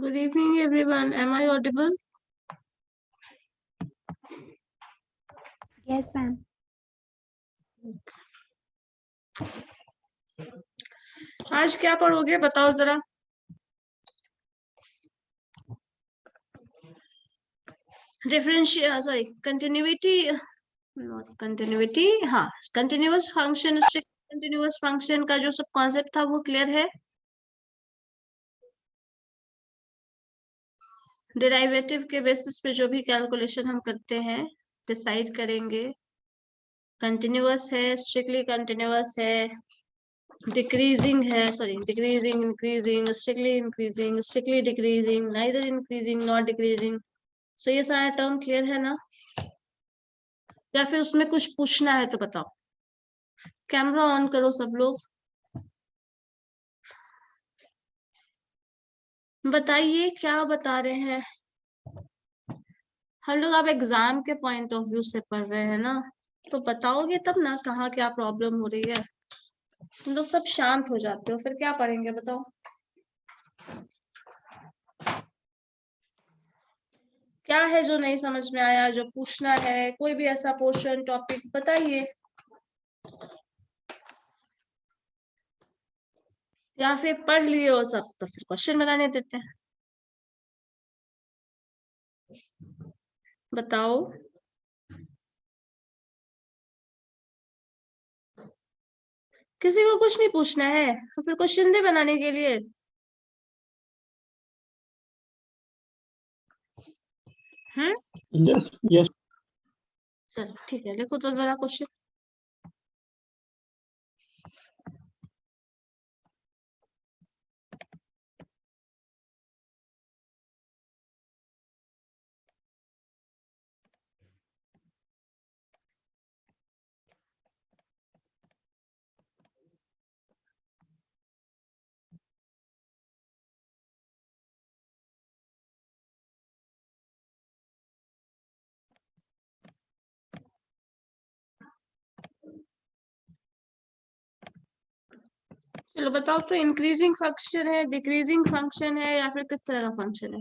Good evening, everyone. Am I audible? Yes, ma'am. आज क्या पढ़ोगे बताओ जरा। डिफरेंशियल कंटिन्यूटी, नॉट कंटिन्यूटी, हाँ continuous function, strict continuous function का जो सब कॉन्सेप्ट था वो क्लियर है। डेरिवेटिव के बेसिस पे जो भी कैलकुलेशन हम करते हैं डिसाइड करेंगे, कंटिन्यूअस है, स्ट्रिक्टली कंटिन्यूअस है, डिक्रीजिंग है, sorry decreasing, increasing, strictly decreasing, neither increasing not decreasing. So ये सारा टर्म क्लियर है ना? या फिर उसमें कुछ पूछना है तो बताओ। कैमरा ऑन करो सब लोग, बताइए क्या बता रहे हैं। हम लोग अब एग्जाम के पॉइंट ऑफ व्यू से पढ़ रहे हैं ना, तो बताओगे तब ना कहाँ क्या प्रॉब्लम हो रही है। तुम लोग सब शांत हो जाते हो फिर क्या पढ़ेंगे बताओ। क्या है जो नहीं समझ में आया, जो पूछना है, कोई भी ऐसा पोर्शन टॉपिक बताइए, या फिर पढ़ लिए हो सब तो फिर क्वेश्चन बनाने देते हैं। बताओ। किसी को कुछ नहीं पूछना है तो फिर क्वेश्चन दे बनाने के लिए। यस यस चलो ठीक है, लिखो तो जरा क्वेश्चन। चलो बताओ तो, इंक्रीजिंग फंक्शन है, डिक्रीजिंग फंक्शन है, या फिर किस तरह का फंक्शन है?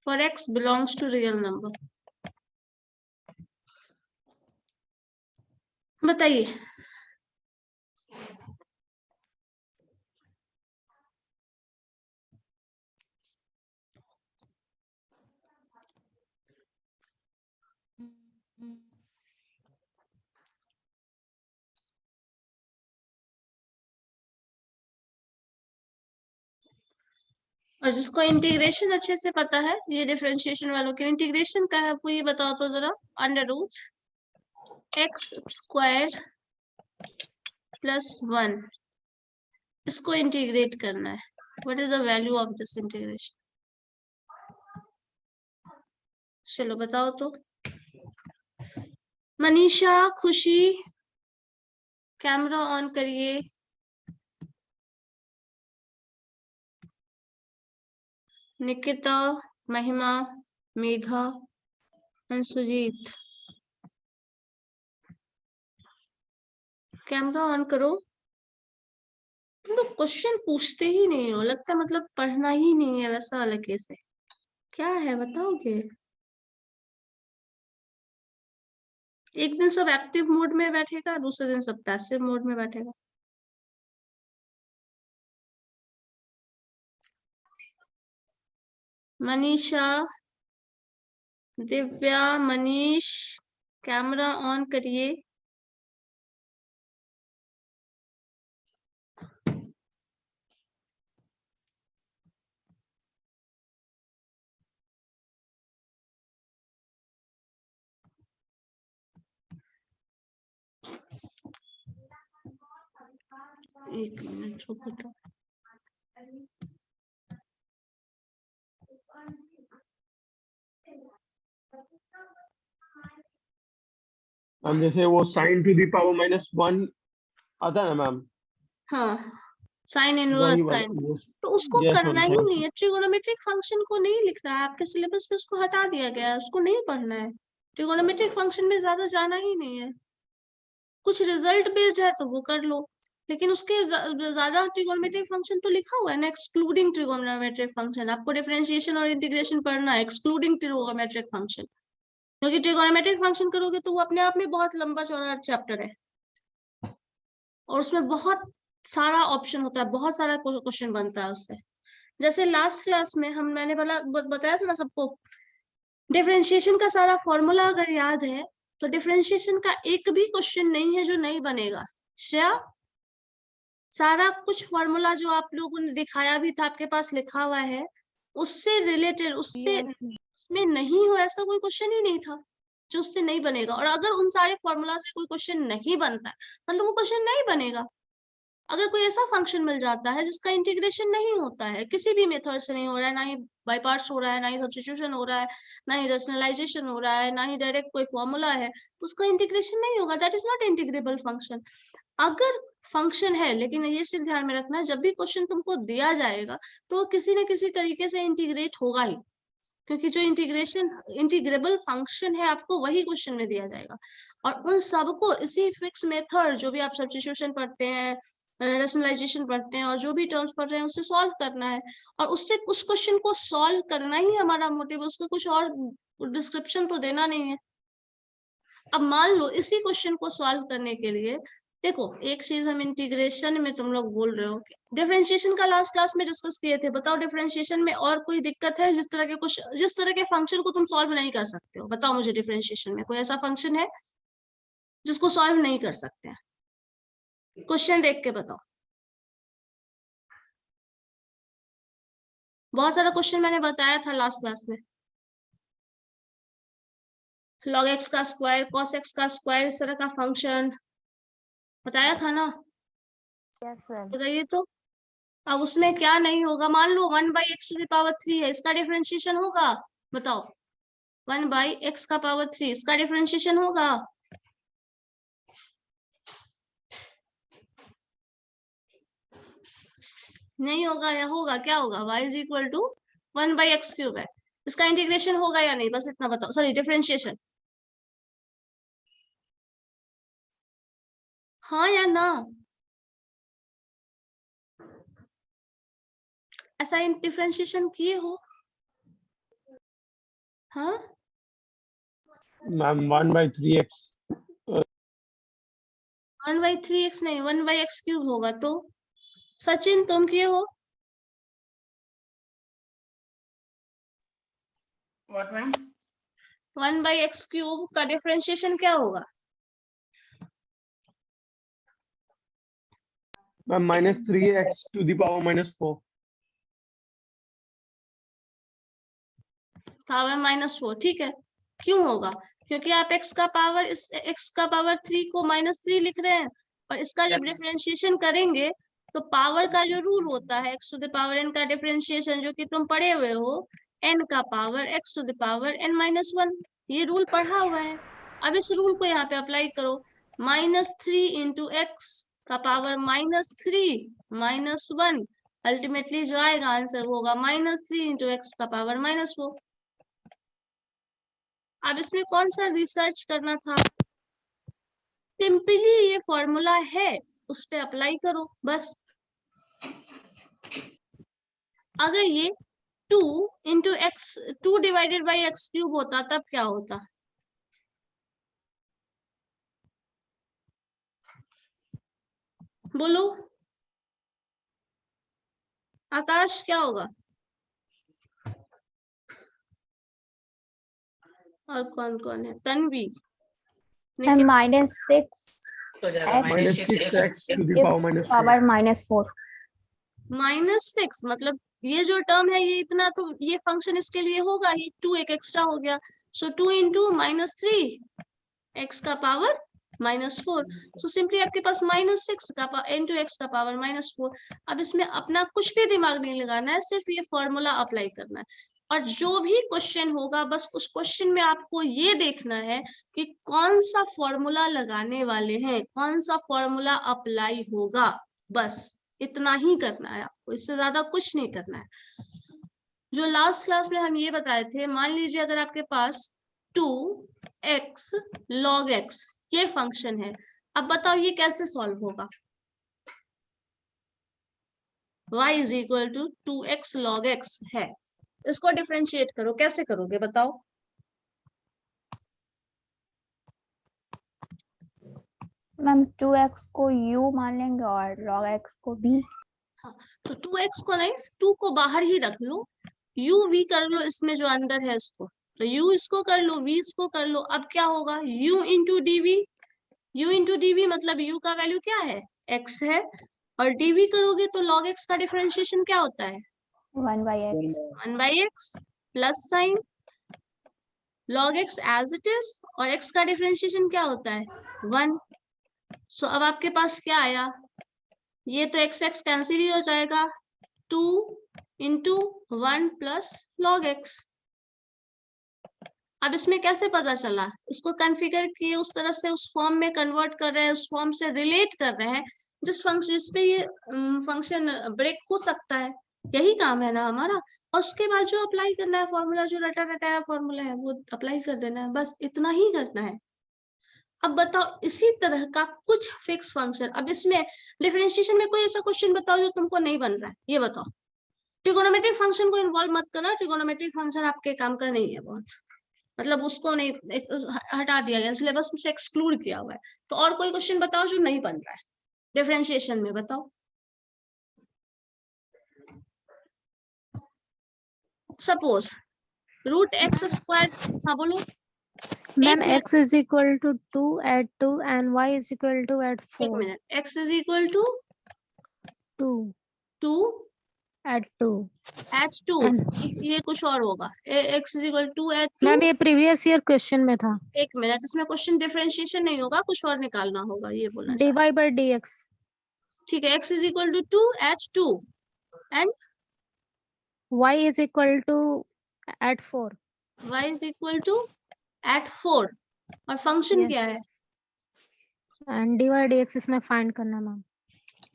For X belongs to real number, बताइए। और जिसको इंटीग्रेशन अच्छे से पता है, ये डिफरेंशिएशन वालों के इंटीग्रेशन का है, वो ये बताओ तो जरा। Under root x square plus 1, इसको इंटीग्रेट करना है। What is the value of this integration? चलो बताओ तो। मनीषा, खुशी, कैमरा ऑन करिए। निकिता, महिमा, मेघा, अंशुजीत, कैमरा ऑन करो। तुम लोग क्वेश्चन पूछते ही नहीं हो, लगता है मतलब पढ़ना ही नहीं है, वैसा वाला केस है। क्या है बताओगे? एक दिन सब एक्टिव मोड में बैठेगा, दूसरे दिन सब पैसिव मोड में बैठेगा। मनीषा, दिव्या, मनीष, कैमरा ऑन करिए। एक मिनट रुको तो। मैम जैसे वो sin टू दी पावर -1 आता है ना मैम, हाँ, साइन वही इनवर्स वाला साइन, वो। तो उसको यस मैम, करना ही थैंक नहीं यू। है। ट्रिगोनोमेट्रिक फंक्शन को नहीं लिखना है आपके सिलेबस में, उसको हटा दिया गया है, उसको नहीं पढ़ना है। ट्रिगोनोमेट्रिक फंक्शन में ज्यादा जाना ही नहीं है। कुछ रिजल्ट बेस्ड है तो वो कर लो, लेकिन उसके ज्यादा ट्रिगोनोमेट्रिक फंक्शन तो लिखा हुआ है ना, एक्सक्लूडिंग ट्रिगोनोमेट्रिक फंक्शन। आपको डिफरेंशिएशन और इंटीग्रेशन पढ़ना है एक्सक्लूडिंग ट्रिगोनोमेट्रिक फंक्शन, क्योंकि ट्रिगोनोमेट्रिक फंक्शन करोगे तो वो अपने आप में बहुत लंबा चौड़ा चैप्टर है और उसमें बहुत सारा ऑप्शन होता है, बहुत सारा क्वेश्चन बनता है उससे। जैसे लास्ट क्लास में मैंने बताया था ना सबको, डिफरेंशिएशन का सारा फॉर्मूला अगर याद है तो डिफरेंशिएशन का एक भी क्वेश्चन नहीं है जो नहीं बनेगा। श्रेया, सारा कुछ फॉर्मूला जो आप लोगों ने दिखाया भी था, आपके पास लिखा हुआ है, उससे रिलेटेड, उससे उसमें नहीं हो ऐसा कोई क्वेश्चन ही नहीं था जो उससे नहीं बनेगा। और अगर उन सारे फॉर्मूला से कोई क्वेश्चन नहीं बनता है मतलब वो क्वेश्चन नहीं बनेगा। अगर कोई ऐसा फंक्शन मिल जाता है जिसका इंटीग्रेशन नहीं होता है, किसी भी मेथड से नहीं हो रहा है, ना ही बाय पार्ट्स हो रहा है, ना ही सब्स्टिट्यूशन हो रहा है, ना ही रेशनलाइजेशन हो रहा है, ना ही डायरेक्ट कोई फॉर्मूला है, तो उसका इंटीग्रेशन नहीं होगा, that is not integrable function. अगर फंक्शन है, लेकिन ये चीज ध्यान में रखना, जब भी क्वेश्चन तुमको दिया जाएगा तो वो किसी न किसी तरीके से इंटीग्रेट होगा ही, क्योंकि जो इंटीग्रेबल फंक्शन है आपको वही क्वेश्चन में दिया जाएगा। और उन सबको इसी फिक्स मेथड, जो भी आप सब्स्टिट्यूशन पढ़ते हैं, रेशनलाइजेशन पढ़ते हैं और जो भी टर्म्स पढ़ रहे हैं, उससे सॉल्व करना है। और उससे उस क्वेश्चन को सॉल्व करना ही हमारा मोटिव है, उसका कुछ और डिस्क्रिप्शन तो देना नहीं है। अब मान लो इसी क्वेश्चन को सॉल्व करने के लिए, देखो एक चीज हम इंटीग्रेशन में तुम लोग बोल रहे हो, डिफरेंशिएशन का लास्ट क्लास में डिस्कस किए थे, बताओ डिफरेंशिएशन में और कोई दिक्कत है जिस तरह के फंक्शन को तुम सॉल्व नहीं कर सकते हो? बताओ मुझे, डिफरेंशिएशन में कोई ऐसा फंक्शन है जिसको सॉल्व नहीं कर सकते हैं? क्वेश्चन देख के बताओ। बहुत सारा क्वेश्चन मैंने बताया था लास्ट क्लास में, log x का स्क्वायर, cos x का स्क्वायर, इस तरह का फंक्शन बताया था ना? बताइए तो। अब उसमें क्या नहीं होगा? मान लो 1/x⁴ है, इसका डिफरेंशिएशन होगा? बताओ, 1/x⁴ इसका डिफरेंशिएशन होगा? नहीं होगा, या होगा? क्या होगा? y is equal to 1/x³ है, इसका इंटीग्रेशन होगा या नहीं? बस इतना बताओ, सॉरी डिफरेंशिएशन, हाँ या ना? ऐसा डिफरेंशिएशन किए हो? हाँ मैम 1/3x 1/3x नहीं, 1/x³ होगा। तो सचिन तुम किए हो? What, ma'am? 1/x³ का डिफरेंशिएशन क्या होगा? मैम -3x⁴ पावर -4, ठीक है। क्यों होगा? क्योंकि आप x का पावर 3 को -3 लिख रहे हैं, और इसका जब डिफरेंशिएशन करेंगे तो पावर का जो रूल होता है x⁴n का डिफरेंशिएशन, जो कि तुम पढ़े हुए हो, n का पावर x⁴n-1, ये रूल पढ़ा हुआ है। अब इस रूल को यहाँ पे अप्लाई करो, -3 × x का पावर -3-1, अल्टीमेटली जो आएगा आंसर वो होगा -3 × x का पावर -4। अब इसमें कौन सा रिसर्च करना था? सिंपली ये फॉर्मूला है, उस पे अप्लाई करो बस। अगर ये 2 × x 2/x³ होता तब क्या होता? बोलो आकाश, क्या होगा? और कौन कौन है? तन्वी, And -6 हो जाएगा -6x⁴ पावर -4। -6 मतलब ये जो टर्म है, ये इतना तो ये फंक्शन इसके लिए होगा ही, 2 एक एक्स्ट्रा हो गया, सो 2 × -3 x का पावर -4, सो सिंपली आपके पास -6 का × x का पावर -4। अब इसमें अपना कुछ भी दिमाग नहीं लगाना है, सिर्फ ये फॉर्मूला अप्लाई करना है। और जो भी क्वेश्चन होगा, बस उस क्वेश्चन में आपको ये देखना है कि कौन सा फॉर्मूला लगाने वाले हैं, कौन सा फॉर्मूला अप्लाई होगा, बस इतना ही करना है आपको, इससे ज्यादा कुछ नहीं करना है। जो लास्ट क्लास में हम ये बताए थे, मान लीजिए अगर आपके पास 2x log x ये फंक्शन है, अब बताओ ये कैसे सॉल्व होगा? y is equal to 2x log x है। इसको डिफरेंशिएट करो, कैसे करोगे बताओ? मैम 2x को u मान लेंगे और log x को b। तो 2x को नहीं, 2 को बाहर ही रख लो, u v कर लो इसमें जो अंदर है इसको, तो u इसको कर लो, v इसको कर लो। अब क्या होगा, u into dv, u into dv मतलब u का वैल्यू क्या है, x है, और dv करोगे तो log x का डिफरेंशिएशन क्या होता है, 1/x। 1/x plus sine log x as it is, और x का डिफरेंशिएशन क्या होता है 1। सो अब आपके पास क्या आया, ये तो x x कैंसिल ही हो जाएगा, 2 इंटू 1 प्लस log x। अब इसमें कैसे पता चला, इसको कॉन्फ़िगर किए उस तरह से, उस फॉर्म में कन्वर्ट कर रहे हैं, उस फॉर्म से रिलेट कर रहे हैं जिस फंक्शन, जिस पे ये फंक्शन ब्रेक हो सकता है, यही काम है ना हमारा। और उसके बाद जो अप्लाई करना है फॉर्मूला, जो रटा रटाया फॉर्मूला है वो अप्लाई कर देना है, बस इतना ही करना है। अब बताओ इसी तरह का कुछ फिक्स फंक्शन, अब इसमें डिफरेंशिएशन में कोई ऐसा क्वेश्चन बताओ जो तुमको नहीं बन रहा है, ये बताओ। ट्रिगोनोमेट्रिक फंक्शन को इन्वॉल्व मत करना, ट्रिगोनोमेट्रिक फंक्शन आपके काम का नहीं है बहुत, मतलब उसको नहीं हटा दिया गया, सिलेबस से एक्सक्लूड किया हुआ है। तो और कोई क्वेश्चन बताओ जो नहीं बन रहा है डिफरेंशिएशन में, बताओ। सपोज रूट एक्स स्क्वायर, हाँ बोलो। मैम एक x is equal to 2 at 2 and y is equal to at 4. Minute, x is equal to 2 2 at 2. At 2, And- ये कुछ और होगा, x is equal to at 2। Ma'am ये प्रीवियस ईयर क्वेश्चन में था। एक मिनट, इसमें क्वेश्चन डिफरेंशिएशन नहीं होगा, कुछ और निकालना होगा, ये बोलना dy चाहता। by dx. ठीक है, x is equal to 2 at 2 and y is equal to at 4. y is equal to at 4, और फंक्शन Yes. क्या है, And dy by dx इसमें फाइंड करना है मैम।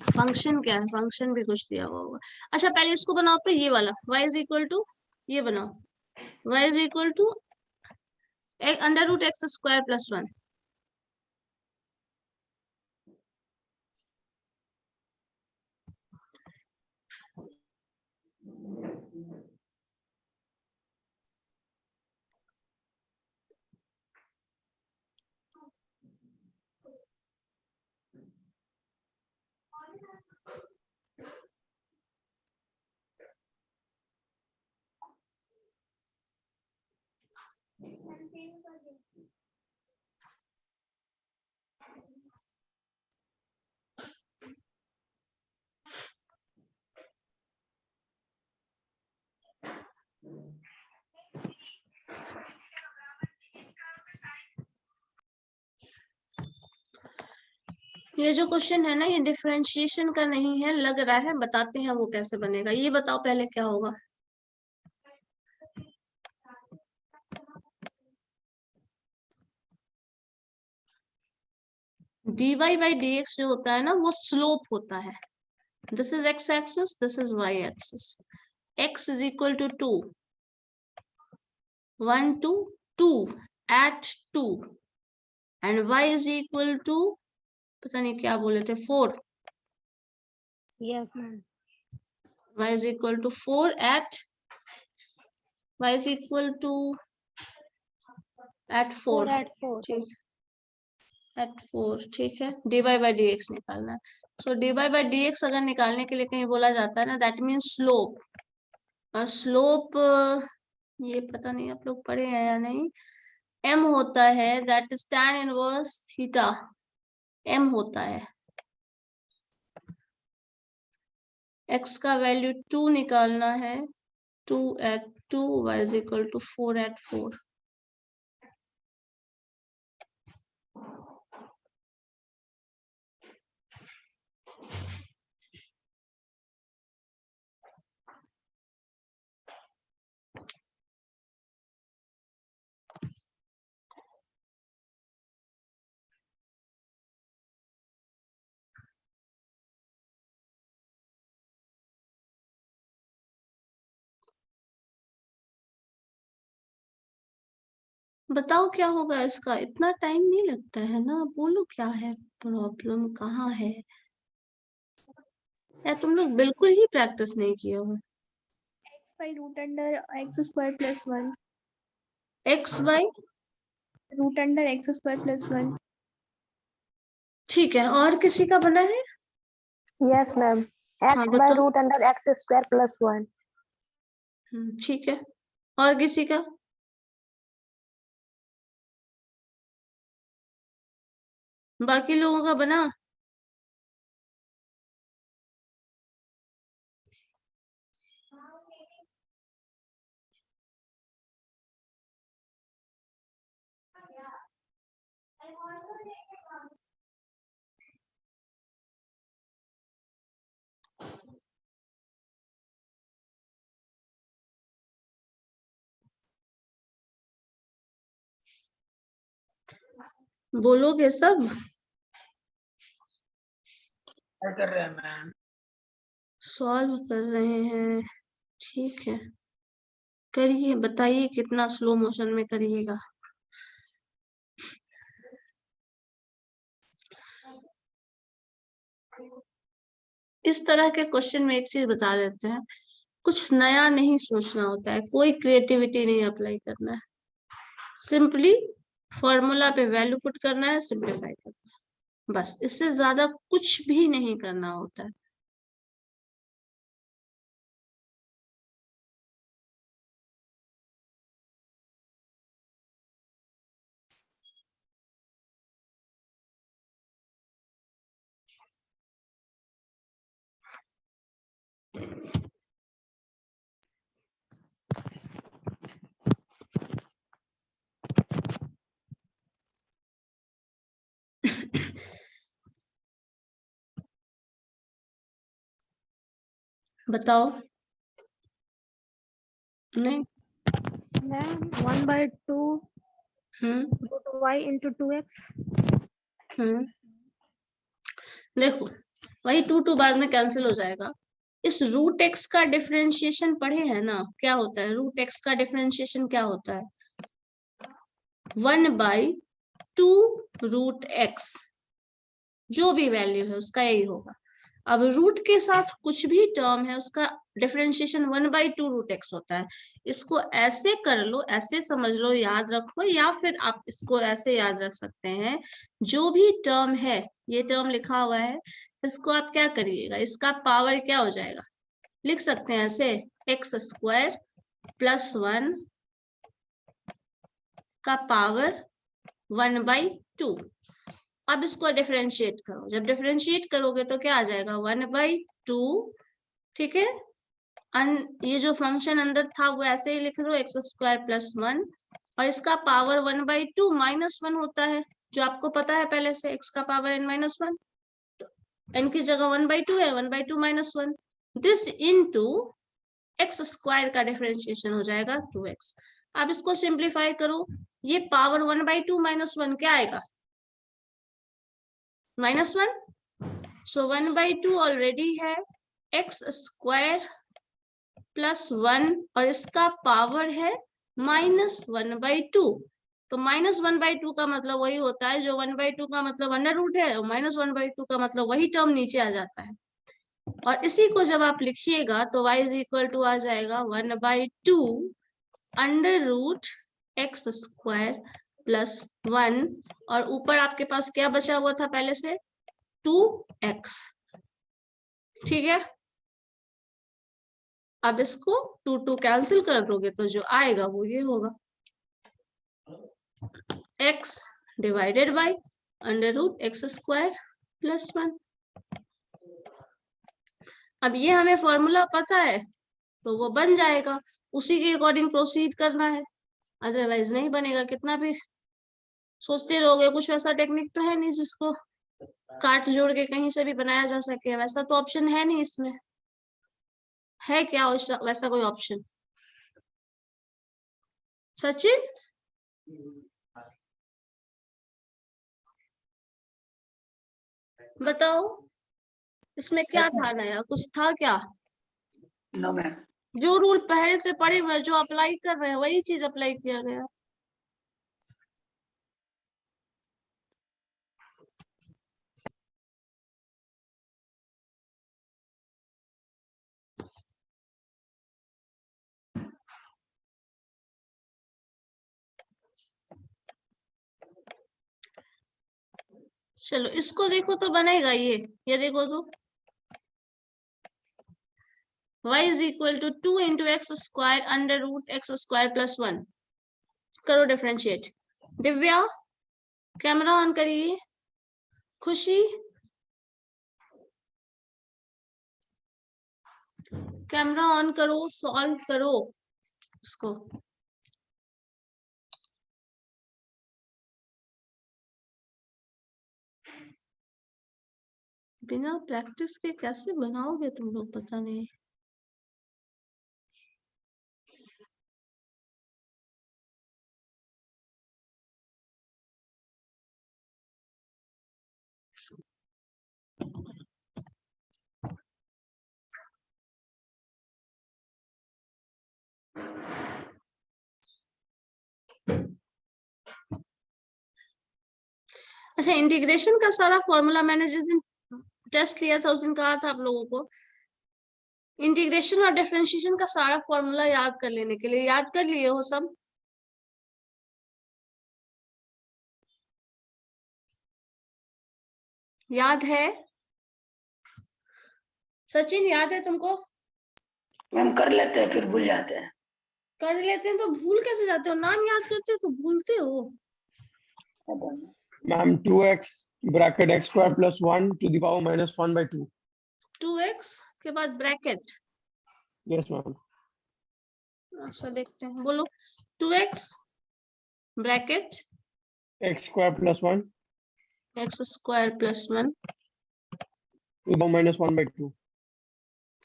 फंक्शन क्या है, फंक्शन भी कुछ दिया हुआ होगा। अच्छा पहले इसको बनाओ, तो ये वाला y इज इक्वल टू, ये बनाओ y is equal to under root x square plus 1। ये जो क्वेश्चन है ना, ये डिफरेंशिएशन का नहीं है लग रहा है, बताते हैं वो कैसे बनेगा। ये बताओ पहले क्या होगा, dy बाई dx जो होता है ना वो स्लोप होता है। This is x axis, this is y axis. x is equal to 2 1 2 2 at 2 and y is equal to, पता नहीं क्या बोले थे, 4। Yes ma'am. y is equal to 4 at y is equal to at 4 at 4. ठीक, at 4 ठीक है। dy by dx निकालना है। सो dy by dx अगर निकालने के लिए कहीं बोला जाता है ना, दैट मीन्स स्लोप, और स्लोप ये पता नहीं आप लोग पढ़े हैं या नहीं, m होता है, that is tan inverse theta, m होता है। x का वैल्यू 2 निकालना है, 2 at 2, y is equal to 4 at 4। बताओ क्या होगा इसका, इतना टाइम नहीं लगता है ना, बोलो क्या है प्रॉब्लम, कहाँ है। या तुम लोग बिल्कुल ही प्रैक्टिस नहीं किए हो। x by root under x square plus 1. x by, Root under x square plus 1. ठीक है, और किसी का बना है? यस मैम, हाँ x by बताओ। root under x square plus 1. ठीक है, और किसी का? बाकी लोगों का बना? बोलोगे सब? क्या कर रहे हैं मैम? सॉल्व कर रहे हैं, ठीक है, करिए, बताइए कितना स्लो मोशन में करिएगा। इस तरह के क्वेश्चन में एक चीज बता देते हैं, कुछ नया नहीं सोचना होता है, कोई क्रिएटिविटी नहीं अप्लाई करना है, सिंपली फॉर्मूला पे वैल्यू पुट करना है, सिंप्लीफाई करना है, बस इससे ज्यादा कुछ भी नहीं करना होता है। बताओ। नहीं। मैम 1/2 हम्म root y into 2x. हम्म देखो, वही 2 बाद में कैंसिल हो जाएगा। इस रूट एक्स का डिफरेंशिएशन पढ़े हैं ना, क्या होता है रूट एक्स का डिफरेंशिएशन, क्या होता है? 1/2 रूट एक्स, जो भी वैल्यू है उसका यही होगा। अब रूट के साथ कुछ भी टर्म है उसका डिफरेंशिएशन 1/2 रूट एक्स होता है। इसको ऐसे कर लो, ऐसे समझ लो, याद रखो, या फिर आप इसको ऐसे याद रख सकते हैं, जो भी टर्म है, ये टर्म लिखा हुआ है, इसको आप क्या करिएगा, इसका पावर क्या हो जाएगा, लिख सकते हैं ऐसे, एक्स स्क्वायर प्लस 1 का पावर 1/2। अब इसको डिफरेंशिएट करो, जब डिफरेंशिएट करोगे तो क्या आ जाएगा, 1/2, ठीक है। ये जो फंक्शन अंदर था वो ऐसे ही लिख दो, एक्स स्क्वायर प्लस 1, और इसका पावर 1/2 -1 होता है, जो आपको पता है पहले से, एक्स का पावर n-1, तो n की जगह 1/2 है, 1/2 -1, दिस इनटू एक्स स्क्वायर का डिफरेंशिएशन हो जाएगा 2x। अब इसको सिंप्लीफाई करो, ये पावर 1/2 -1 क्या आएगा, -1, सो 1/2 ऑलरेडी है, एक्स स्क्वायर प्लस 1, और इसका पावर है -1/2, तो -1/2 का मतलब वही होता है, जो 1/2 का मतलब अंडर रूट है, और -1/2 का मतलब वही टर्म नीचे आ जाता है। और इसी को जब आप लिखिएगा तो y इज इक्वल टू आ जाएगा 1/2 under root x square plus 1, और ऊपर आपके पास क्या बचा हुआ था पहले से, 2x, ठीक है। अब इसको 2 कैंसिल कर दोगे तो जो आएगा वो ये होगा, x divided by under root x square plus 1। अब ये हमें फॉर्मूला पता है तो वो बन जाएगा, उसी के अकॉर्डिंग प्रोसीड करना है, अदरवाइज नहीं बनेगा। कितना भी सोचते रहोगे, कुछ वैसा टेक्निक तो है नहीं जिसको काट जोड़ के कहीं से भी बनाया जा सके, वैसा तो ऑप्शन है नहीं इसमें, है क्या वैसा कोई ऑप्शन? सचिन, बताओ, इसमें क्या था नया, कुछ था क्या? No ma'am. जो रूल पहले से पढ़े हुए, जो अप्लाई कर रहे हैं, वही चीज अप्लाई किया गया। चलो इसको देखो तो बनेगा ये देखो तो y is equal to 2 into x square under root x square plus 1 करो डिफरेंशिएट। दिव्या कैमरा ऑन करिए। खुशी कैमरा ऑन करो, सॉल्व करो इसको। बिना प्रैक्टिस के कैसे बनाओगे तुम लोग, पता नहीं। अच्छा, इंटीग्रेशन का सारा फॉर्मूला मैंने जिस दिन टेस्ट लिया था उस दिन कहा था आप लोगों को इंटीग्रेशन और डिफरेंशिएशन का सारा फॉर्मूला याद कर लेने के लिए। याद कर लिए हो सब? याद है? सचिन याद है तुमको? मैम कर लेते हैं फिर भूल जाते हैं। कर लेते हैं तो भूल कैसे जाते हो? नाम याद करते हो तो भूलते हो। Ma'am 2x bracket x square plus 1 to the power minus 1 by 2। 2x के बाद ब्रैकेट। Yes ma'am. अच्छा देखते हैं, बोलो। 2x bracket x square plus 1 x square plus 1 to the power minus 1 by 2।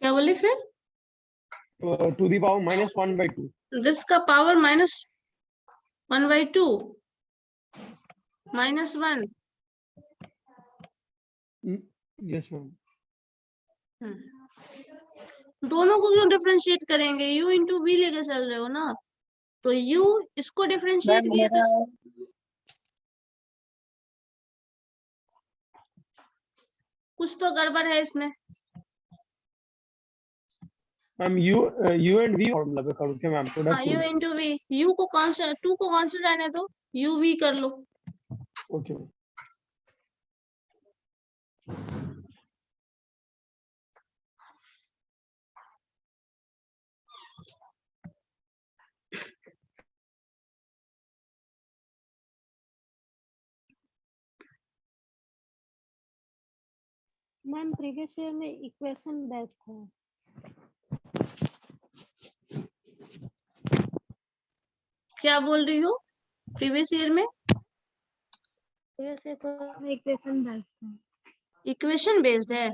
क्या बोले फिर? To the power minus 1 by 2। This का पावर -1/2 -1। Yes ma'am. दोनों को क्यों डिफरेंशिएट करेंगे? u इंटू वी लेके चल रहे हो ना, तो u इसको डिफरेंशिएट मैम किए तो कुछ तो गड़बड़ है इसमें। Ma'am u and v formula पे करो क्या मैम? हाँ, product u into v. u को कांस्टेंट, 2 को कांस्टेंट रहने दो, u v कर लो। ओके। मैम प्रीवियस ईयर में इक्वेशन बेस्ड है। क्या बोल रही हो? प्रीवियस ईयर में प्रीवियस ईयर तो इक्वेशन बेस्ड है। इक्वेशन बेस्ड है।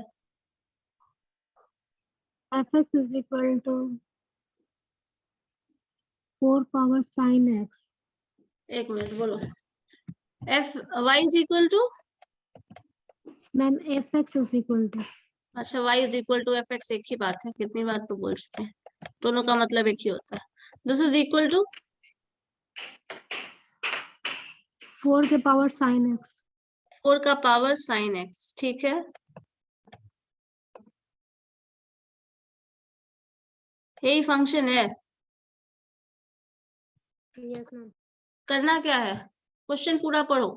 fx is equal to 4 power sin x। एक मिनट बोलो। y is equal to, ma'am fx is equal to अच्छा y is equal to fx एक ही बात है, कितनी बार तो बोल चुके हैं, दोनों का मतलब एक ही होता है। दिस इज इक्वल टू 4 के पावर sin x। 4 का पावर साइन x, ठीक है। यही फंक्शन है। Yes ma'am. करना क्या है? क्वेश्चन पूरा पढ़ो।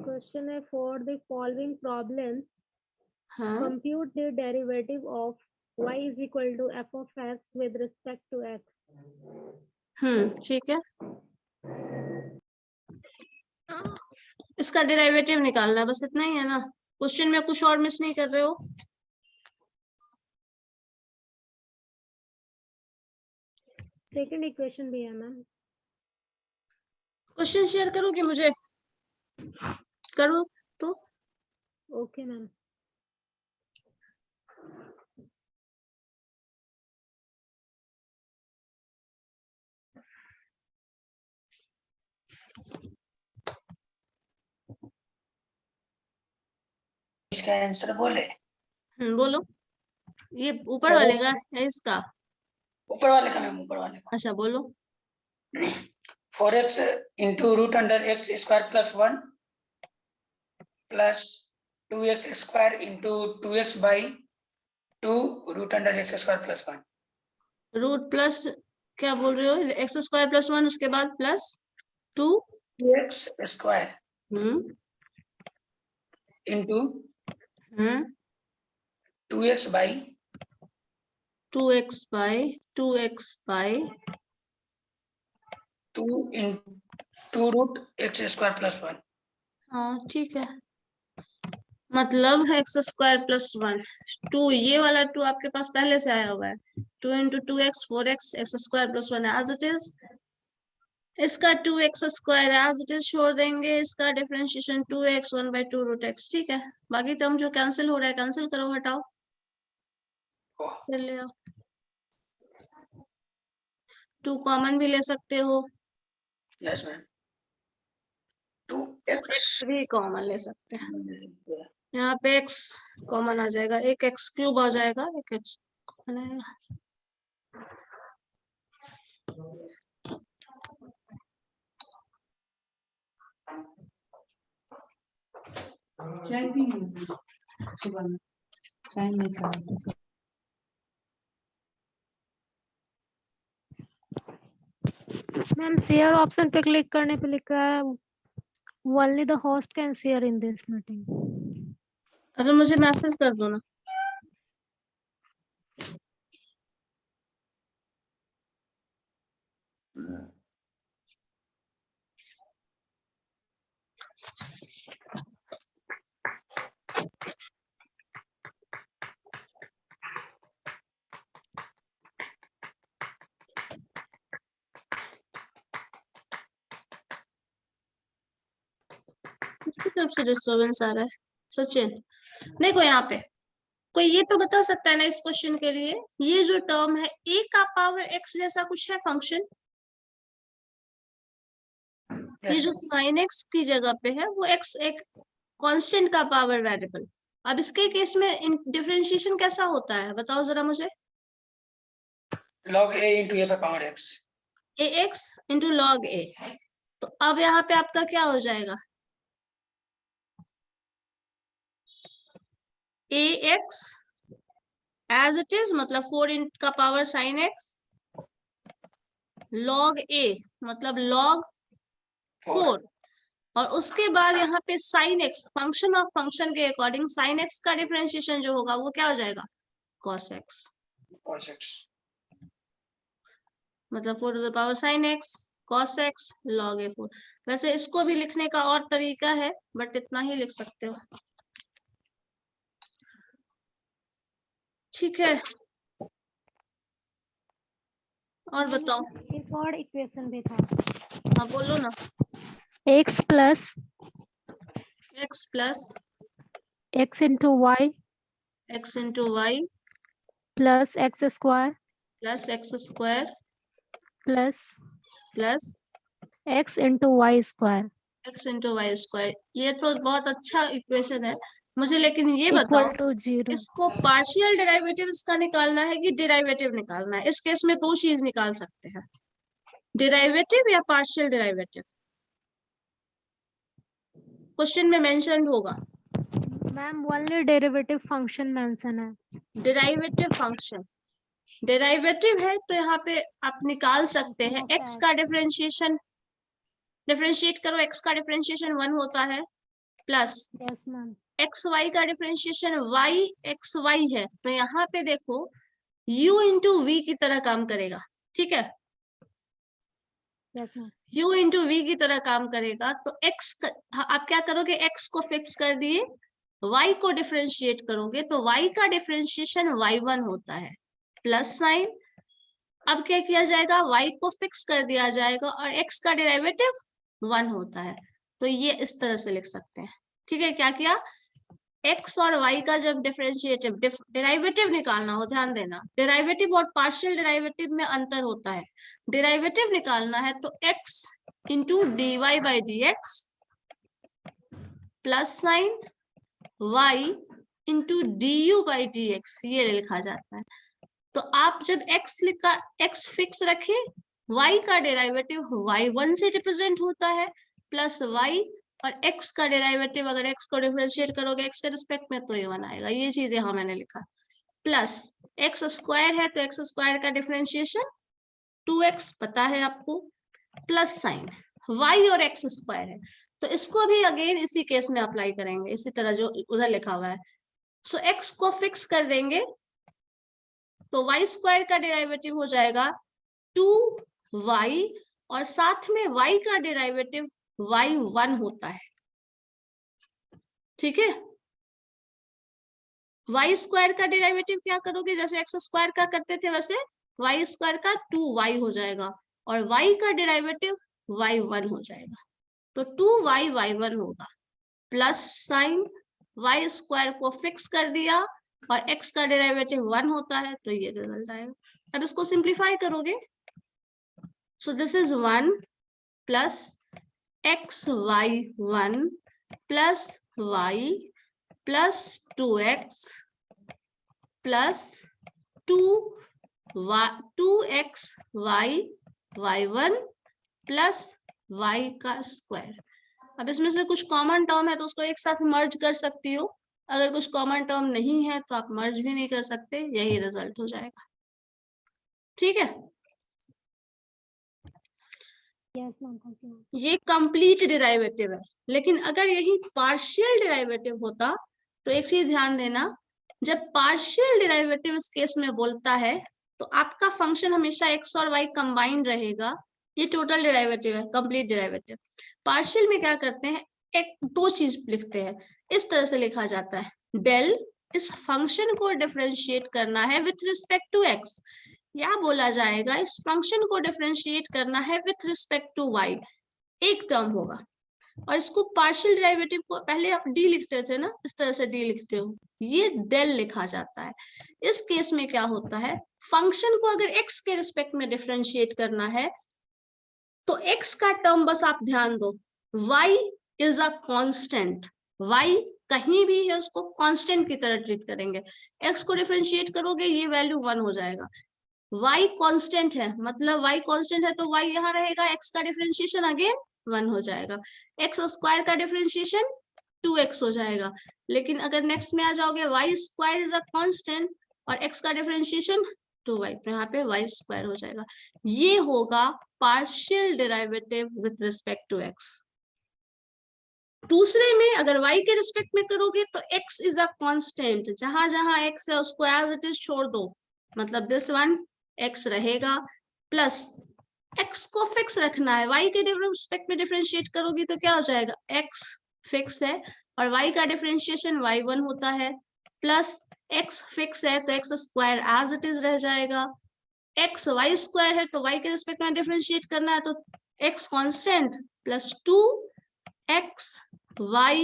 क्वेश्चन है फॉर द फॉलोइंग प्रॉब्लम हाँ, compute the derivative of y is equal to f of x with respect to x। ठीक है। इसका डेरिवेटिव निकालना है, बस इतना ही है ना। क्वेश्चन में कुछ और मिस नहीं कर रहे हो? सेकंड इक्वेशन भी है मैम। क्वेश्चन शेयर करोगे मुझे? करो तो। Okay ma'am. इसका आंसर बोले? बोलो। ये ऊपर वाले का है इसका? ऊपर वाले का मैम, ऊपर वाले का। अच्छा बोलो। 4x into root under x square plus 1 plus 2x square into 2x by 2 root under x square plus 1। Root plus क्या बोल रहे हो? एक्स स्क्वायर प्लस 1 उसके बाद plus 2 2x square into 2x by 2x by 2 in 2 root x square plus 1. हाँ ठीक है, मतलब एक्स स्क्वायर प्लस 1 2, ये वाला 2 आपके पास पहले से आया हुआ है, 2 into 2x 4x x square plus 1 as it is, इसका 2x square as it is छोड़ देंगे, इसका differentiation 2x 1 by 2 root x, ठीक है। बाकी टर्म जो कैंसिल हो रहा है कैंसिल करो, हटाओ, Oh, फिर ले आओ। 2 कॉमन भी ले सकते हो, yes, ma'am. 2x x भी कॉमन ले सकते हैं। यहाँ पे x कॉमन आ जाएगा, एक x क्यूब आ जाएगा, एक x कॉमन आएगा। चाय भी सुबह में चाय नहीं खाया। मैम शेयर ऑप्शन पे क्लिक करने पे लिखा है only the host can share in this meeting. अरे मुझे मैसेज कर दो ना। किसकी तरफ से डिस्टर्बेंस आ रहा है? सचिन, देखो यहाँ पे कोई ये तो बता सकता है ना इस क्वेश्चन के लिए, ये जो टर्म है a का पावर x जैसा कुछ है फंक्शन, ये Yes, जो sin x की जगह पे है वो x एक कांस्टेंट का पावर वेरिएबल। अब इसके केस में डिफरेंशिएशन कैसा होता है बताओ जरा मुझे। log a into a by power x. ax into log a, तो अब यहाँ पे आपका क्या हो जाएगा, ax एज इट इज मतलब 4 का power sine x, log a मतलब log 4, और उसके बाद यहाँ पे sine x function of function के अकॉर्डिंग साइन x का डिफरेंशिएशन जो होगा वो क्या हो जाएगा, cos x, Cos x. मतलब 4 to the power sine x cos x log a 4। वैसे इसको भी लिखने का और तरीका है बट इतना ही लिख सकते हो, ठीक है। और बताओ, एक और इक्वेशन भी था, हाँ बोलो ना। x plus x plus x into y x into y plus x square plus x square plus plus x into y square x into y square, ये तो बहुत अच्छा इक्वेशन है मुझे, लेकिन ये equal बताओ to 0. इसको पार्शियल डेरिवेटिव इसका निकालना है कि डेरिवेटिव निकालना है। इस केस में दो चीज निकाल सकते हैं, डेरिवेटिव या पार्शियल डेरिवेटिव, क्वेश्चन में मेंशन होगा। Ma'am only derivative function mention है। डेरिवेटिव फंक्शन, डेरिवेटिव है तो यहाँ पे आप निकाल सकते हैं x का डिफरेंशिएशन, डिफरेंशिएट करो, x का डिफरेंशिएशन 1 होता है plus yes ma'am, x y का डिफरेंशिएशन y एक्स वाई है, तो यहाँ पे देखो u इंटू वी की तरह काम करेगा, ठीक है, yes ma'am, u into v की तरह काम करेगा। तो x आप क्या करोगे, x को फिक्स कर दिए, y को डिफरेंशिएट करोगे तो y का डिफरेंशिएशन y1 होता है प्लस साइन, अब क्या किया जाएगा, y को फिक्स कर दिया जाएगा और x का डेरिवेटिव 1 होता है, तो ये इस तरह से लिख सकते हैं, ठीक है। क्या किया, x और y का जब डिफरेंशिएटिव डेरिवेटिव निकालना हो, ध्यान देना डेरिवेटिव और पार्शियल डेरिवेटिव में अंतर होता है, डेरिवेटिव निकालना है तो x into d Y by D x plus sign y into d u by D x, ये लिखा जाता है। तो आप जब x फिक्स रखे, y का डेरिवेटिव y1 से रिप्रेजेंट होता है प्लस y, और x का डेरिवेटिव अगर x को डिफरेंशिएट करोगे x के रिस्पेक्ट में तो ये 1 आएगा, ये चीज यहाँ मैंने लिखा, प्लस x स्क्वायर है तो x स्क्वायर का डिफरेंशिएशन 2x पता है आपको, प्लस साइन y और x स्क्वायर है, तो इसको भी अगेन इसी केस में अप्लाई करेंगे, इसी तरह जो उधर लिखा हुआ है। सो x को फिक्स कर देंगे, तो y स्क्वायर का डेरिवेटिव हो जाएगा 2y, और साथ में y का डेरिवेटिव y1 होता है, ठीक है। y स्क्वायर का डेरिवेटिव क्या करोगे, जैसे x स्क्वायर का करते थे वैसे y स्क्वायर का 2y हो जाएगा, और y का डेरिवेटिव y1 हो जाएगा, तो 2y y1 होगा, प्लस साइन y स्क्वायर को फिक्स कर दिया और x का डेरिवेटिव 1 होता है, तो ये रिजल्ट आएगा। अब इसको सिंप्लीफाई करोगे, so this is 1 plus xy1 plus y plus 2x plus 2xy y1 plus y का स्क्वायर। अब इसमें से कुछ कॉमन टर्म है तो उसको एक साथ मर्ज कर सकती हो, अगर कुछ कॉमन टर्म नहीं है तो आप मर्ज भी नहीं कर सकते, यही रिजल्ट हो जाएगा, ठीक है। Yes ma'am. ये कंप्लीट डेरिवेटिव है, लेकिन अगर यही पार्शियल डेरिवेटिव होता तो एक चीज ध्यान देना, जब पार्शियल डेरिवेटिव इस केस में बोलता है तो आपका फंक्शन हमेशा x और y कंबाइंड रहेगा, ये टोटल डेरिवेटिव है, कंप्लीट डेरिवेटिव। पार्शियल में क्या करते हैं, एक दो चीज लिखते हैं, इस तरह से लिखा जाता है, डेल इस फंक्शन को डिफरेंशिएट करना है विथ रिस्पेक्ट टू x, या बोला जाएगा इस फंक्शन को डिफरेंशिएट करना है विथ रिस्पेक्ट टू y, एक टर्म होगा। और इसको पार्शियल डेरिवेटिव को पहले आप डी लिखते थे ना, इस तरह से डी लिखते हो, ये डेल लिखा जाता है। इस केस में क्या होता है, फंक्शन को अगर x के रिस्पेक्ट में डिफरेंशिएट करना है तो x का टर्म बस आप ध्यान दो, y is a constant, y कहीं भी है उसको कांस्टेंट की तरह ट्रीट करेंगे, x को डिफरेंशिएट करोगे ये वैल्यू 1 हो जाएगा, y कांस्टेंट है मतलब y कांस्टेंट है तो y यहाँ रहेगा, x का डिफरेंशिएशन अगेन 1 हो जाएगा, x स्क्वायर का डिफरेंशिएशन 2x हो जाएगा। लेकिन अगर नेक्स्ट में आ जाओगे y square is a constant और x का डिफरेंशिएशन 2y, तो यहाँ पे y स्क्वायर हो जाएगा। ये होगा partial derivative with respect to x। दूसरे में अगर y के रिस्पेक्ट में करोगे तो x इज अ कांस्टेंट, जहां जहां x है उसको एज इट इज छोड़ दो, मतलब दिस वन x रहेगा, प्लस x को फिक्स रखना है, y के रिस्पेक्ट में डिफरेंशिएट करोगी तो क्या हो जाएगा, x फिक्स है और y का डिफरेंशिएशन y1 होता है, प्लस x फिक्स है तो x square as it is रह जाएगा, x y स्क्वायर है तो y के रिस्पेक्ट में डिफरेंशिएट करना है तो x constant plus 2x y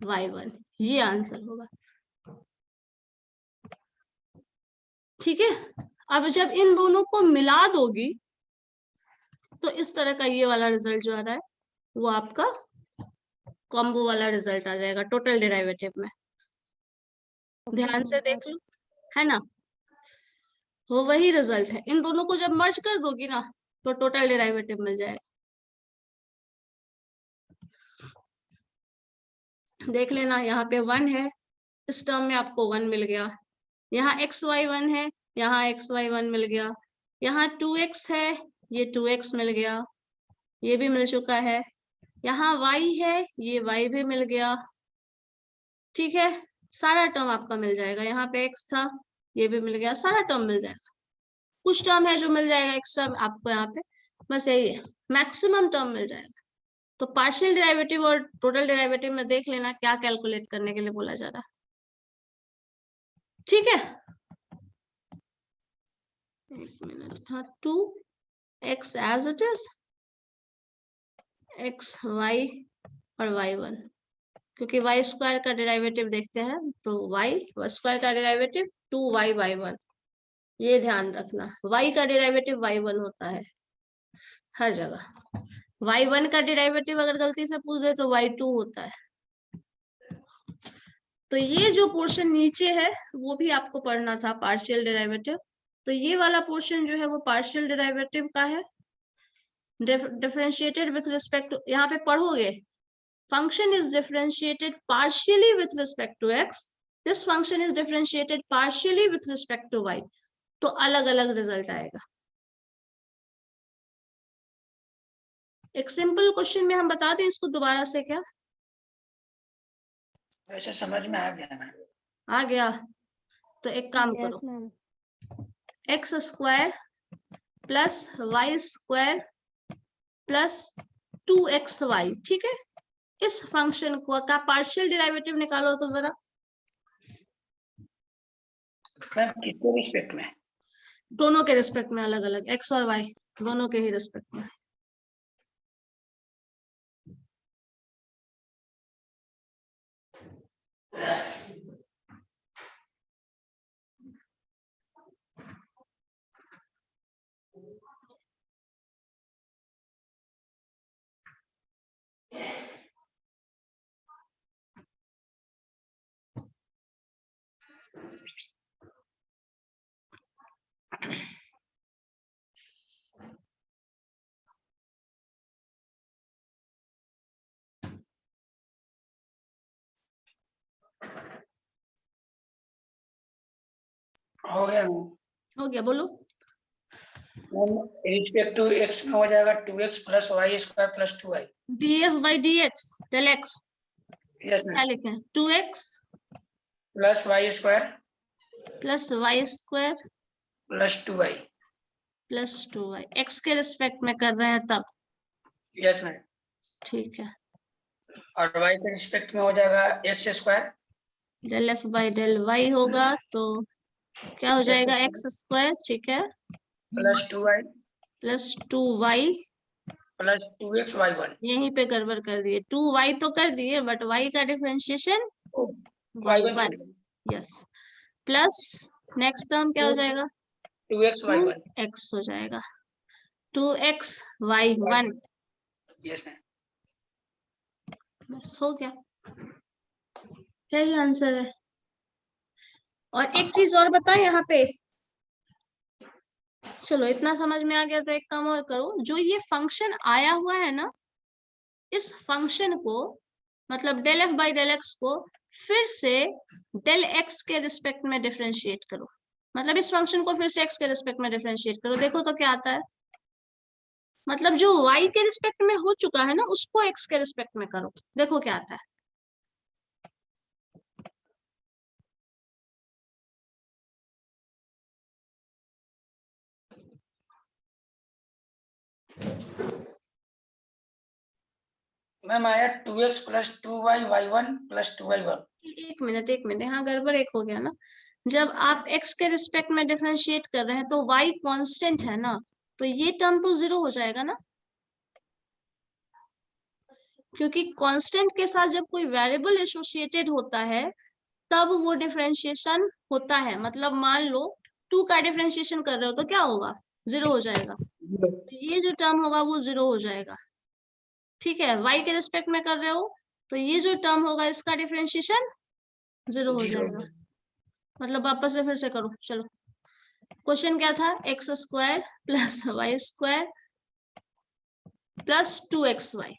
y1, ये आंसर होगा, ठीक है। अब जब इन दोनों को मिला दोगी तो इस तरह का ये वाला रिजल्ट जो आ रहा है वो आपका कॉम्बो वाला रिजल्ट आ जाएगा टोटल डेरिवेटिव में, ध्यान से देख लो, है ना, वो वही रिजल्ट है। इन दोनों को जब मर्ज कर दोगी ना तो टोटल डेरिवेटिव मिल जाएगा। देख लेना, यहाँ पे 1 है, इस टर्म में आपको 1 मिल गया, यहाँ xy1 है, यहाँ xy1 मिल गया, यहाँ 2x है, ये 2x मिल गया, ये भी मिल चुका है, यहाँ y है, ये y भी मिल गया, ठीक है, सारा टर्म आपका मिल जाएगा, यहाँ पे x था, ये भी मिल गया, सारा टर्म मिल जाएगा। कुछ टर्म है जो मिल जाएगा एक्स्ट्रा आपको यहाँ पे, बस यही है, मैक्सिमम टर्म मिल जाएगा। तो पार्शियल डेरिवेटिव और टोटल डेरिवेटिव में देख लेना क्या कैलकुलेट करने के लिए बोला जा रहा है, ठीक है। एक मिनट, हाँ, 2x as it is, x y और y1, क्योंकि y स्क्वायर का डेरिवेटिव देखते हैं तो y स्क्वायर का डेरिवेटिव 2y y1, ये ध्यान रखना, y का डेरिवेटिव y1 होता है हर जगह, y1 का डेरिवेटिव अगर गलती से पूछ दे तो y2 होता है। तो ये जो पोर्शन नीचे है वो भी आपको पढ़ना था, पार्शियल डेरिवेटिव, तो ये वाला पोर्शन जो है वो पार्शियल डेरिवेटिव का है, डिफरेंशिएटेड विथ रिस्पेक्ट टू, यहाँ पे पढ़ोगे function is differentiated partially with respect to x, this function is differentiated partially with respect to y, तो अलग अलग रिजल्ट आएगा। एक सिंपल क्वेश्चन में हम बता दें इसको दोबारा से क्या? वैसे समझ में आ गया मैम। आ गया? तो एक काम Yes, करो, ma'am. X square plus y square plus 2xy, ठीक है? इस फंक्शन को का पार्शियल डेरिवेटिव निकालो तो जरा। मैम किसके रिस्पेक्ट में? दोनों के रिस्पेक्ट में, अलग अलग, एक्स और वाई दोनों के ही रिस्पेक्ट में। हो गया मैम। हो गया, बोलो। रिस्पेक्ट टू एक्स में हो जाएगा 2x plus y square plus 2y। df by dx del x yes क्या मैम। लिखे? 2x plus y square plus y square plus 2y। Plus 2y, x के रिस्पेक्ट में कर रहे हैं तब, यस मैम। ठीक है। और y के रिस्पेक्ट में हो जाएगा x square del F by del y होगा तो क्या हो जाएगा? एक्स स्क्वायर, ठीक है, plus 2y plus 2y। Plus 2x y1। यहीं पे गड़बड़ कर दिए, 2y तो कर दिए बट y का differentiation y1, yes, plus next term क्या हो जाएगा? 2x y1। 2x हो जाएगा, 2x y1, यस मैम। बस हो गया, यही आंसर है। और एक चीज और बताएं यहाँ पे, चलो इतना समझ में आ गया तो एक काम और करो, जो ये फंक्शन आया हुआ है ना, इस फंक्शन को मतलब del F by del x को फिर से डेल एक्स के रिस्पेक्ट में डिफरेंशिएट करो, मतलब इस फंक्शन को फिर से एक्स के रिस्पेक्ट में डिफरेंशिएट करो, देखो तो क्या आता है। मतलब जो y के रिस्पेक्ट में हो चुका है ना, उसको x के रिस्पेक्ट में करो, देखो क्या आता है। मैम आया 2x plus 2y y1 plus 2y1। एक मिनट, हाँ गड़बड़ एक हो गया ना। जब आप x के रिस्पेक्ट में डिफरेंशिएट कर रहे हैं तो y कांस्टेंट है ना, तो ये टर्म तो 0 हो जाएगा ना, क्योंकि कांस्टेंट के साथ जब कोई वेरिएबल एसोसिएटेड होता है तब वो डिफरेंशिएशन होता है। मतलब मान लो 2 का डिफरेंशिएशन कर रहे हो तो क्या होगा? 0 हो जाएगा, तो ये जो टर्म होगा वो 0 हो जाएगा, ठीक है। y के रिस्पेक्ट में कर रहे हो तो ये जो टर्म होगा इसका डिफरेंशिएशन 0 हो जाएगा। मतलब वापस से फिर से करो, चलो। क्वेश्चन क्या था? X square plus y square plus 2xy,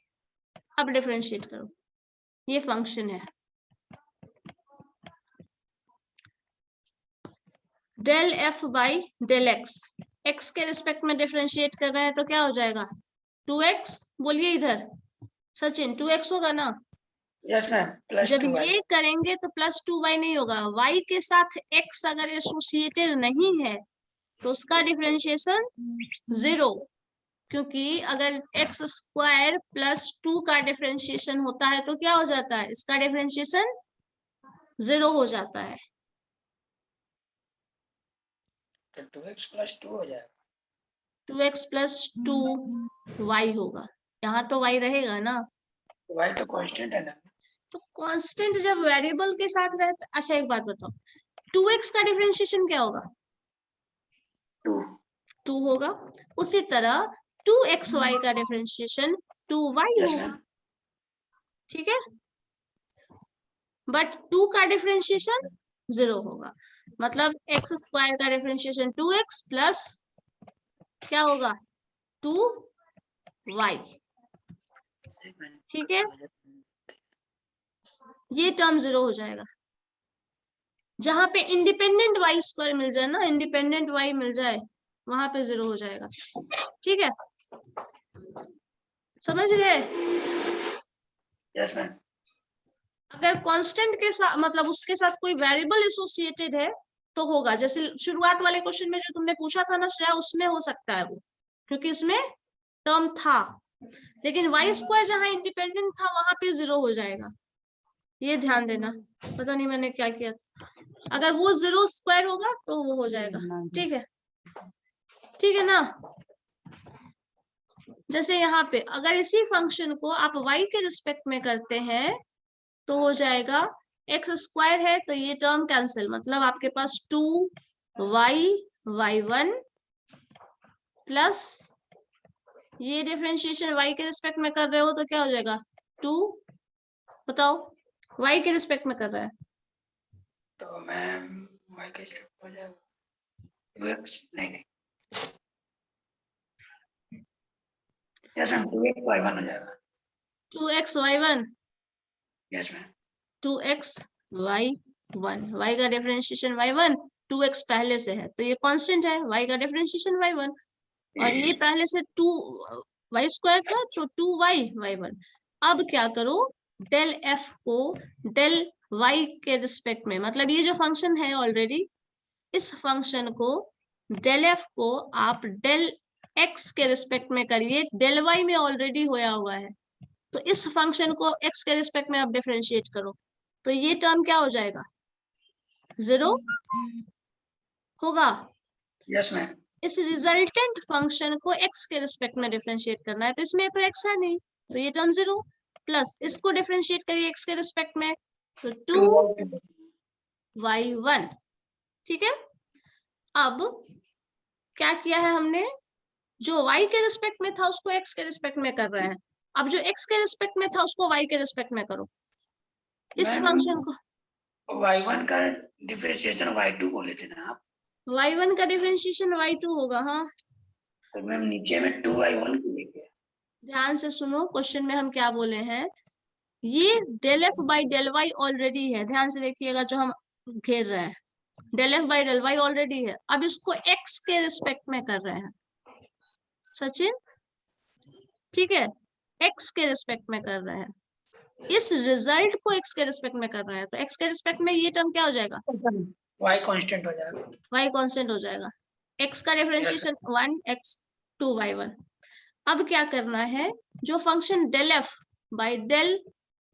अब डिफरेंशिएट करो, ये फंक्शन है। Del F by del x, x के रिस्पेक्ट में डिफरेंशिएट कर रहे हैं तो क्या हो जाएगा? 2x, बोलिए इधर सचिन, 2x होगा ना? Yes ma'am. प्लस जब 2y। ये करेंगे तो प्लस 2y नहीं होगा, y के साथ x अगर एसोसिएटेड नहीं है तो उसका डिफरेंशिएशन 0, क्योंकि अगर एक्स स्क्वायर प्लस 2 का डिफरेंशिएशन होता है तो क्या हो जाता है? इसका डिफरेंशिएशन 0 हो जाता है। तो 2x प्लस 2 हो जाएगा। 2x प्लस 2y होगा, यहाँ तो y रहेगा ना, y तो कांस्टेंट है ना। तो कांस्टेंट जब वेरिएबल के साथ रहता। अच्छा एक बात बताओ, 2x का डिफरेंशिएशन क्या होगा? 2 होगा। उसी तरह 2xy का डिफरेंशिएशन 2y होगा, ठीक है, बट 2 का डिफरेंशिएशन 0 होगा। मतलब एक्स स्क्वायर का डिफरेंशिएशन 2x प्लस क्या होगा? 2y, ठीक है, ये टर्म 0 हो जाएगा। जहां पे इंडिपेंडेंट y स्क्वायर मिल जाए ना, इंडिपेंडेंट y मिल जाए, वहां पे 0 हो जाएगा, ठीक है। समझ गए? Yes ma'am. अगर कांस्टेंट के साथ मतलब उसके साथ कोई वेरिएबल एसोसिएटेड है तो होगा। जैसे शुरुआत वाले क्वेश्चन में जो तुमने पूछा था ना श्रेया, उसमें हो सकता है वो, क्योंकि उसमें टर्म था। लेकिन वाई स्क्वायर जहां इंडिपेंडेंट था वहां पे 0 हो जाएगा, ये ध्यान देना। पता नहीं मैंने क्या किया था। अगर वो 0 स्क्वायर होगा तो वो हो जाएगा। ठीक है, ठीक है ना? जैसे यहाँ पे अगर इसी फंक्शन को आप y के रिस्पेक्ट में करते हैं तो हो जाएगा x स्क्वायर है तो ये टर्म कैंसिल, मतलब आपके पास 2y(y1) प्लस ये डिफरेंशिएशन y के रिस्पेक्ट में कर रहे हो तो क्या हो जाएगा 2, बताओ y के रिस्पेक्ट में कर रहा है तो मैम y का स्टेप हो जाएगा 2x, नहीं यस मैम 2x(y1) हो जाएगा। 2x(y1) yes ma'am. 2x(y1), y का डिफरेंशिएशन y1, 2x पहले से है तो ये कांस्टेंट है, y का डिफरेंशिएशन y1, और ये पहले से 2y स्क्वायर था तो 2y(y1). अब क्या करो, डेल f को डेल y के रिस्पेक्ट में, मतलब ये जो फंक्शन है ऑलरेडी, इस फंक्शन को डेल f को आप डेल x के रिस्पेक्ट में करिए, डेल y में ऑलरेडी होया हुआ है तो इस फंक्शन को x के रिस्पेक्ट में आप डिफरेंशिएट करो तो ये टर्म क्या हो जाएगा 0 होगा। Yes ma'am. इस रिजल्टेंट फंक्शन को x के रिस्पेक्ट में डिफरेंशिएट करना है तो इसमें तो x है नहीं तो ये टर्म 0, प्लस इसको डिफरेंशिएट करिए x के रिस्पेक्ट में तो 2y1। ठीक है, अब क्या किया है हमने, जो y के रिस्पेक्ट में था उसको x के रिस्पेक्ट में कर रहे हैं, अब जो x के रिस्पेक्ट में था उसको y के रिस्पेक्ट में करो। इस फंक्शन को y1 का डिफरेंशिएशन y2 बोले थे ना आप, y1 का डिफरेंशिएशन y2 होगा। हाँ, तो मैम नीचे में 2y1 को लेके, ध्यान से सुनो, क्वेश्चन में हम क्या बोले हैं, ये del F by del y already है, ध्यान से देखिएगा जो हम घेर रहे हैं, del F by del y already है, अब इसको x के रिस्पेक्ट में कर रहे हैं सचिन, ठीक है, x के रिस्पेक्ट में कर रहे हैं, इस रिजल्ट को x के रिस्पेक्ट में कर रहे हैं तो x के रिस्पेक्ट में ये टर्म क्या हो जाएगा, y कांस्टेंट हो जाएगा, y कांस्टेंट हो जाएगा, x का डिफरेंशिएशन 1x 2y1। अब क्या करना है, जो function del F by del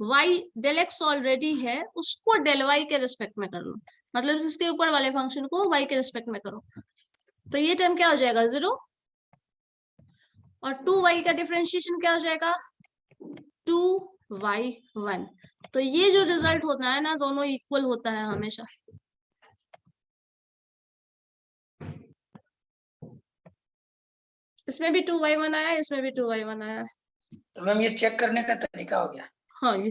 y del x already है उसको डेल वाई के रिस्पेक्ट में कर लो, मतलब इसके ऊपर वाले फंक्शन को वाई के रिस्पेक्ट में करो तो ये टर्म क्या हो जाएगा 0, और 2y का डिफरेंशिएशन क्या हो जाएगा 2y1। तो ये जो रिजल्ट होता है ना दोनों इक्वल होता है हमेशा। इसमें भी 2y1 आया, इसमें भी 2y1 आया। तो मैम ये चेक करने का तरीका हो गया। हाँ, ये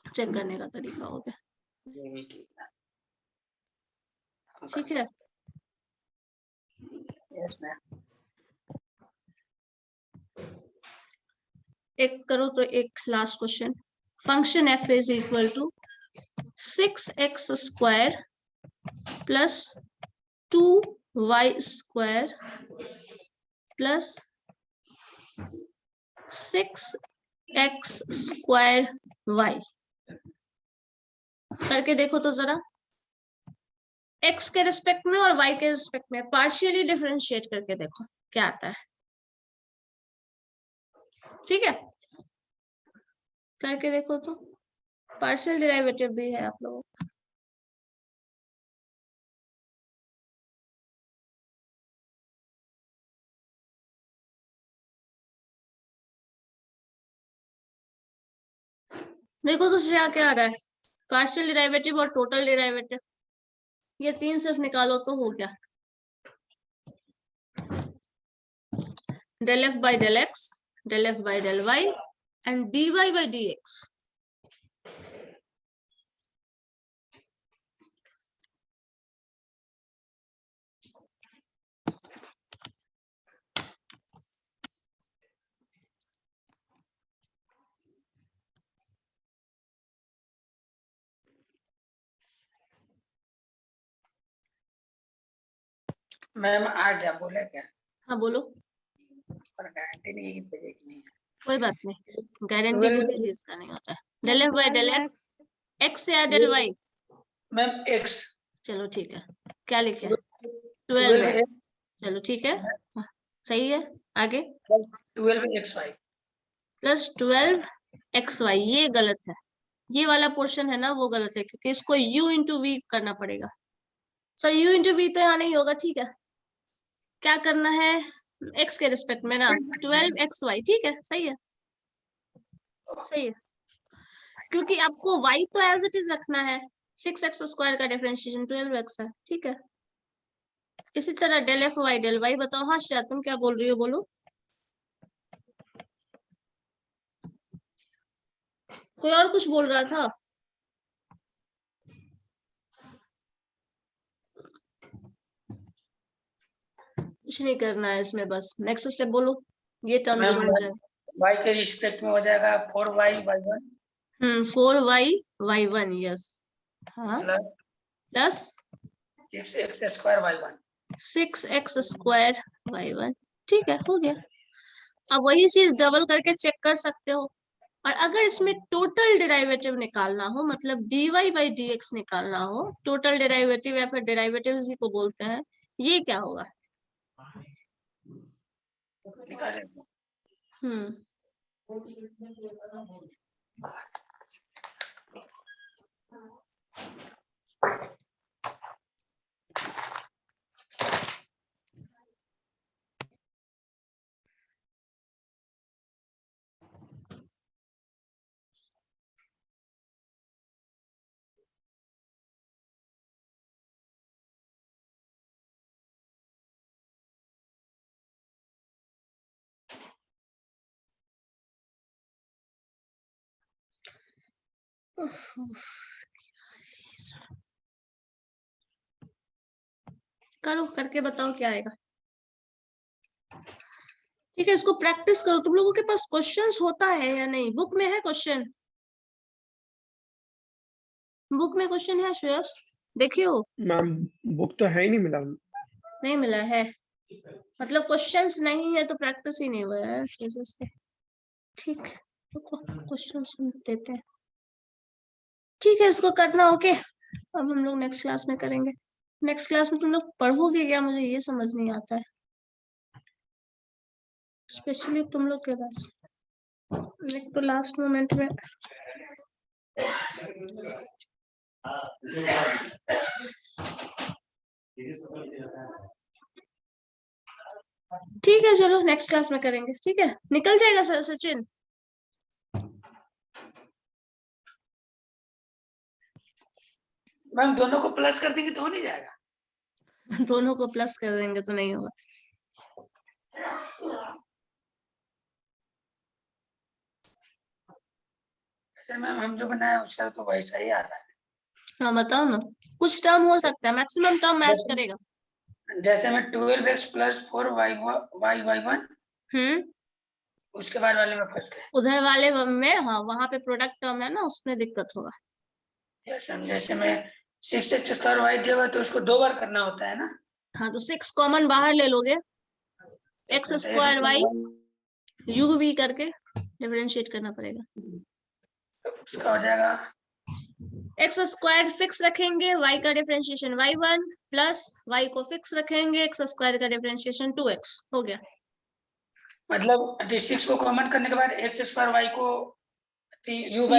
चेक करने का तरीका हो गया। ये भी ठीक है। ठीक है, यस मैम। एक करो तो एक last question, function f is equal to 6x square plus 2y square plus 6x square y करके देखो तो जरा, x के रिस्पेक्ट में और y के रिस्पेक्ट में पार्शियली डिफरेंशिएट करके देखो क्या आता है। ठीक है, करके देखो तो, पार्शियल डेरिवेटिव भी है आप लोगों को। देखो तो क्या क्या आ रहा है, पार्शियल डेरिवेटिव और टोटल डेरिवेटिव, ये तीन सिर्फ निकालो तो हो गया, del F by del X, del F by del Y and D Y by D X. Ma'am आ गया, बोले क्या? हाँ बोलो। पर गारंटी नहीं है कि भेजे कि नहीं। कोई बात नहीं, गारंटी किसी चीज का नहीं होता है। Del F by del x, x या डेल वाई? Ma'am x. चलो ठीक है, क्या लिखे? 12 12 एक्स चलो ठीक है, हाँ, सही है। आगे 12 x y plus 12 x y, ये गलत है। ये वाला पोर्शन है ना वो गलत है, क्योंकि इसको u इंटू वी करना पड़ेगा। सॉरी u इंटू वी तो यहाँ नहीं होगा, ठीक है। क्या करना है x के रिस्पेक्ट में ना, 12 एक्स वाई, ठीक है, सही है, सही है। क्योंकि आपको y तो एज इट इज रखना है, 6x स्क्वायर का डिफरेंशिएशन 12x है, ठीक है। इसी तरह del f y del y बताओ। हाँ श्रेया, तुम क्या बोल रही हो, बोलो। कोई और कुछ बोल रहा था? कुछ नहीं करना है इसमें, बस नेक्स्ट स्टेप बोलो, ये टर्म जो बन जाए। वाई के रिस्पेक्ट में हो जाएगा 4y/1 4y/1, यस, हाँ, plus plus 6x² y1। 6x square y1, ठीक है, हो गया। अब वही चीज डबल करके चेक कर सकते हो। और अगर इसमें टोटल डेरिवेटिव निकालना हो, मतलब dy/dx निकालना हो, टोटल डेरिवेटिव या फिर डेरिवेटिव इसी को बोलते हैं, ये क्या होगा? हम्म, करो, करके बताओ क्या आएगा। ठीक है, इसको प्रैक्टिस करो। तुम लोगों के पास क्वेश्चंस होता है या नहीं? बुक में है क्वेश्चन? बुक में क्वेश्चन है श्रेयस? देखिए हो? मैम बुक तो है ही नहीं मिला। नहीं मिला है, मतलब क्वेश्चंस नहीं है तो प्रैक्टिस ही नहीं हुआ है इस वजह से। ठीक, क्वेश्चंस देते हैं, ठीक है, इसको करना। ओके, अब हम लोग नेक्स्ट क्लास में करेंगे। नेक्स्ट क्लास में तुम लोग पढ़ोगे क्या, मुझे ये समझ नहीं आता है, स्पेशली तुम लोग के पास। एक तो लास्ट मोमेंट में ठीक है, चलो नेक्स्ट क्लास में करेंगे, ठीक है। निकल जाएगा सर सचिन? मैम दोनों को प्लस कर देंगे तो हो नहीं जाएगा? दोनों को प्लस कर देंगे तो नहीं होगा। मैम हम जो बनाया उसका तो वैसा ही आ रहा है। हाँ बताओ ना, कुछ टर्म हो सकता है, मैक्सिमम टर्म मैच करेगा। जैसे मैं 12x + 4y/1, उसके बाद वाले में फंस गए। उधर वाले में, हाँ, वहां पे प्रोडक्ट टर्म है ना, उसमें दिक्कत होगा। जैसे मैं 6x² y दिया तो उसको 2 बार करना होता है ना? हाँ, तो 6 कॉमन बाहर ले लोगे, x square y u v करके डिफरेंशिएट करना पड़ेगा। उसका हो जाएगा x स्क्वायर फिक्स रखेंगे, y का डिफरेंशिएशन y1 प्लस y को फिक्स रखेंगे, x स्क्वायर का डिफरेंशिएशन 2x हो गया। मतलब 6 को कॉमन करने के बाद x² y को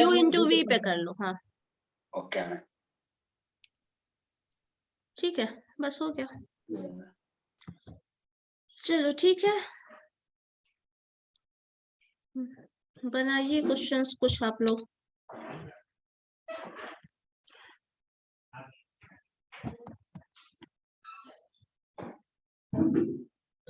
u इंटू v पे कर लो। हाँ ओके मैम, ठीक है, बस हो गया। चलो ठीक है, बनाइए क्वेश्चंस कुछ आप लोग।